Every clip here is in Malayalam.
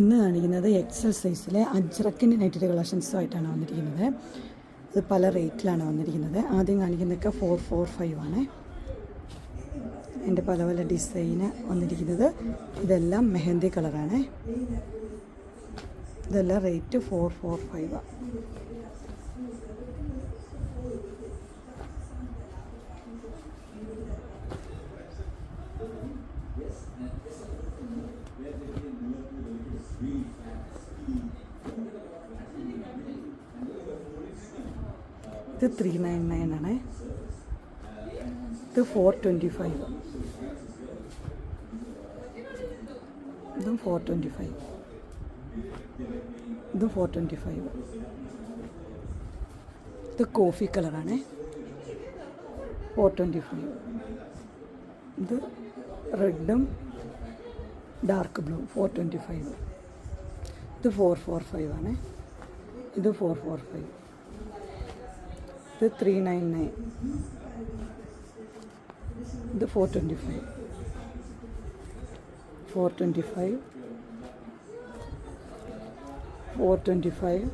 ഇന്ന് കാണിക്കുന്നത് എക്സൽ സൈസിലെ അജ്രക്കിൻ്റെ നൈറ്റിൻ്റെ കളക്ഷൻസുമായിട്ടാണ് വന്നിരിക്കുന്നത്. ഇത് പല റേറ്റിലാണ് വന്നിരിക്കുന്നത്. ആദ്യം കാണിക്കുന്നതൊക്കെ 445 ആണ്. എൻ്റെ പല പല ഡിസൈന് വന്നിരിക്കുന്നത്. ഇതെല്ലാം മെഹന്തി കളറാണ്. ഇതെല്ലാം റേറ്റ് 445 ആണ്. ഇത് 399 ആണ്. ഇത് 425. ഇതും 425. ഇതും 425. ഇത് കോഫി കളറാണ്. 425. ഇത് റെഡും ഡാർക്ക് ബ്ലൂ 425. ഇത് 445 ആണ്. ഇത് 445. ഇത് 399. ഇത് 425. 425. 425.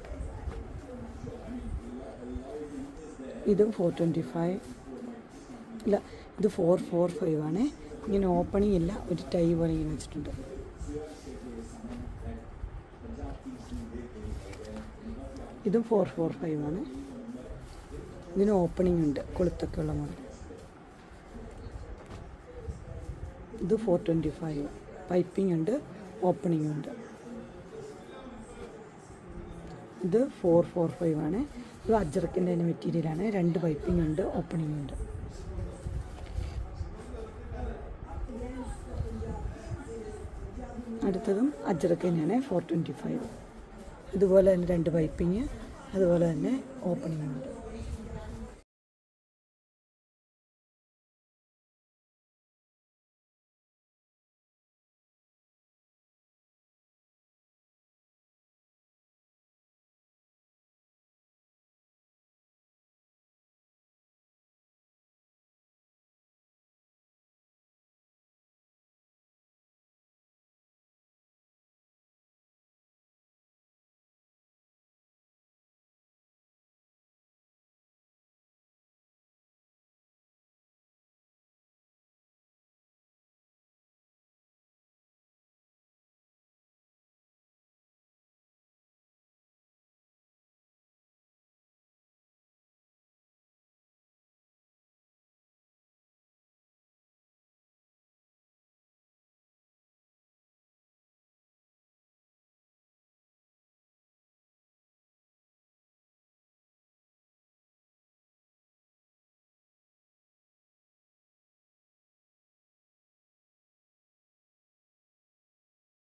ഇതും 425. ഇല്ല, ഇത് 445 ആണ്. ഇങ്ങനെ ഓപ്പണിംഗ് ഇല്ല, ഒരു ടൈ പോലെ ഇങ്ങനെ വെച്ചിട്ടുണ്ട്. ഇതും 445 ആണ്. ഇതിന് ഓപ്പണിംഗ് ഉണ്ട്, കൊളുത്തൊക്കെ ഉള്ള മോഡൽ. ഇത് 425. പൈപ്പിംഗ് ഉണ്ട്, ഓപ്പണിംഗ് ഉണ്ട്. ഇത് 445 ആണ്. ഇത് അജ്രക്കിൻ്റെ തന്നെ മെറ്റീരിയലാണ്. 2 പൈപ്പിംഗ് ഉണ്ട്, ഓപ്പണിംഗ് ഉണ്ട്. അടുത്തതും അജ്രക്ക് തന്നെയാണ്, 425. ഇതുപോലെ തന്നെ 2 പൈപ്പിംഗ്, അതുപോലെ തന്നെ ഓപ്പണിംഗ് ഉണ്ട്.